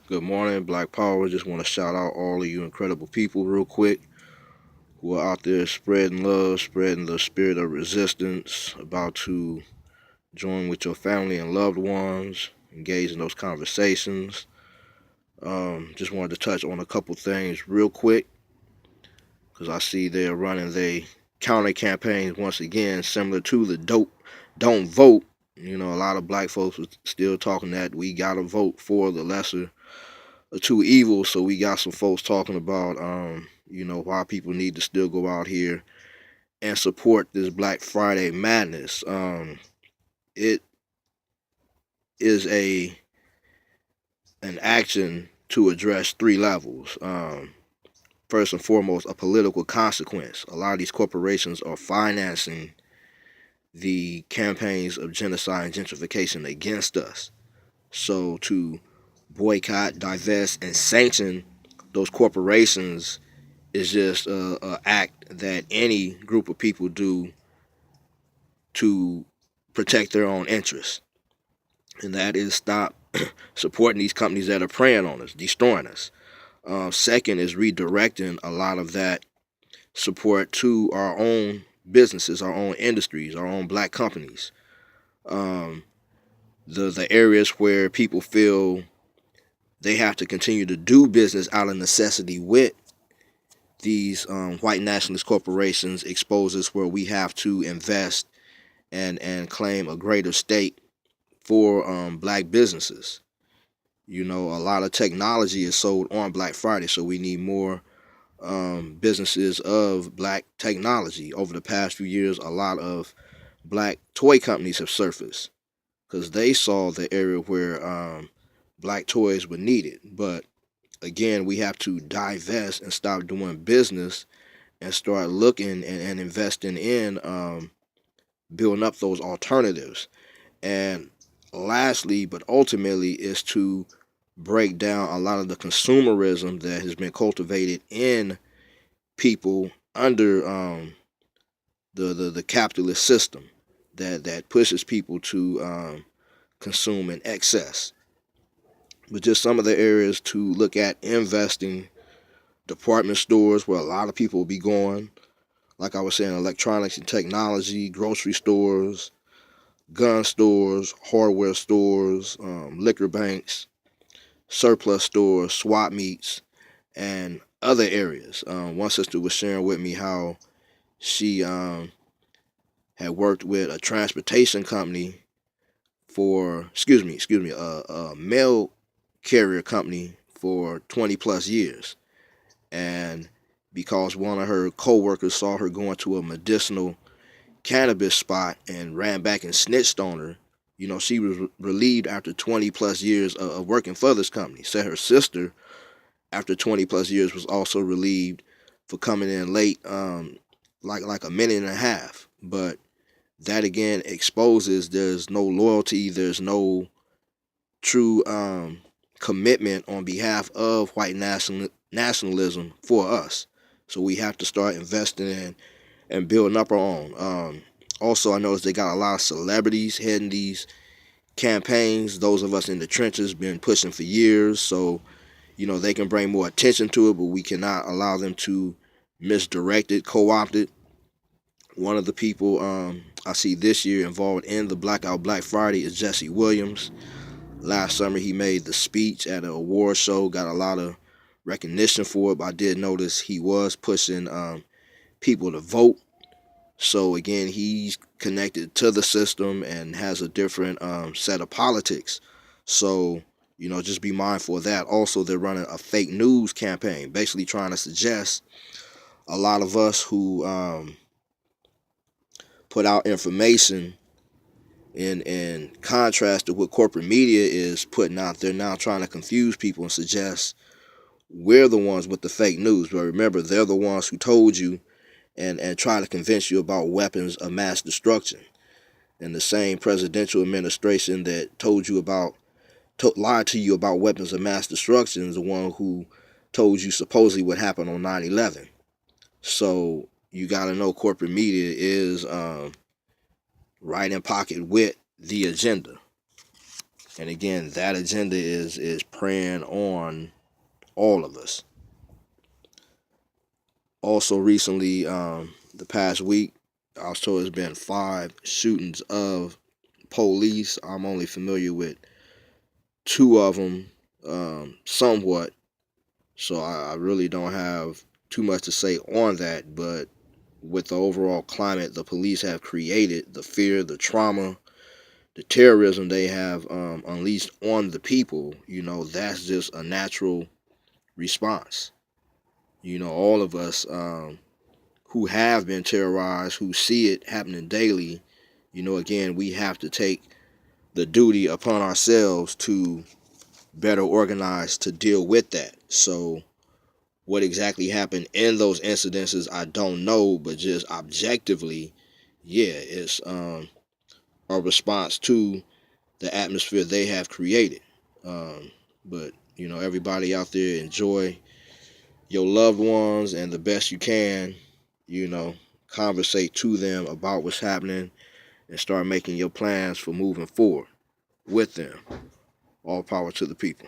Good morning, Black Power. Just want to shout out all of you incredible people real quick who are out there spreading love, spreading the spirit of resistance, about to join with your family and loved ones, engage in those conversations. Just wanted to touch on a couple things real quick because I see they're running their counter campaigns once again, similar to the don't vote. You know, a lot of black folks are still talking that we gotta vote for the lesser two evils. So we got some folks talking about, why people need to still go out here and support this Black Friday madness. It is an action to address three levels. First and foremost, a political consequence. A lot of these corporations are financing the campaigns of genocide and gentrification against us. So to boycott, divest, and sanction those corporations is just a act that any group of people do to protect their own interests, and that is stop supporting these companies that are preying on us, destroying us. Second is redirecting a lot of that support to our own businesses, our own industries, our own black companies. Um, the areas where people feel they have to continue to do business out of necessity with these white nationalist corporations exposes where we have to invest and claim a greater stake for black businesses. You know, a lot of technology is sold on Black Friday, so we need more businesses of black technology. Over the past few years, a lot of black toy companies have surfaced because they saw the area where black toys were needed. But again, we have to divest and stop doing business and start looking and investing in building up those alternatives. And lastly, but ultimately, is to break down a lot of the consumerism that has been cultivated in people under the capitalist system that pushes people to consume in excess. But just some of the areas to look at investing: department stores where a lot of people will be going, like I was saying, electronics and technology, grocery stores, gun stores, hardware stores, liquor banks, surplus stores, swap meets, and other areas. One sister was sharing with me how she had worked with a transportation company for, a mail carrier company for 20 plus years. And because one of her coworkers saw her going to a medicinal cannabis spot and ran back and snitched on her, you know, she was relieved after 20 plus years of working for this company. Said her sister, after 20 plus years, was also relieved for coming in late, like a minute and a half. But that again exposes there's no loyalty, there's no true commitment on behalf of white nationalism for us. So we have to start investing in and building up our own. Also, I noticed they got a lot of celebrities heading these campaigns. Those of us in the trenches been pushing for years, so you know they can bring more attention to it, but we cannot allow them to misdirect it, co-opt it. One of the people I see this year involved in the Blackout Black Friday is Jesse Williams. Last summer, he made the speech at an award show, got a lot of recognition for it, but I did notice he was pushing people to vote. So again, he's connected to the system and has a different set of politics. So you know, just be mindful of that. Also, they're running a fake news campaign, basically trying to suggest a lot of us who put out information in contrast to what corporate media is putting out. They're now trying to confuse people and suggest we're the ones with the fake news. But remember, they're the ones who told you and try to convince you about weapons of mass destruction. And the same presidential administration that told you about, lied to you about weapons of mass destruction is the one who told you supposedly what happened on 9/11. So you got to know corporate media is right in pocket with the agenda. And again, that agenda is preying on all of us. Also, recently, the past week, I was told there's been 5 shootings of police. I'm only familiar with 2 of them, somewhat. So I really don't have too much to say on that. But with the overall climate the police have created, the fear, the trauma, the terrorism they have unleashed on the people, that's just a natural response. All of us who have been terrorized, who see it happening daily, again, we have to take the duty upon ourselves to better organize to deal with that. So, what exactly happened in those incidences, I don't know, but just objectively, yeah, it's a response to the atmosphere they have created. But everybody out there, enjoy your loved ones and the best you can. You know, conversate to them about what's happening and start making your plans for moving forward with them. All power to the people.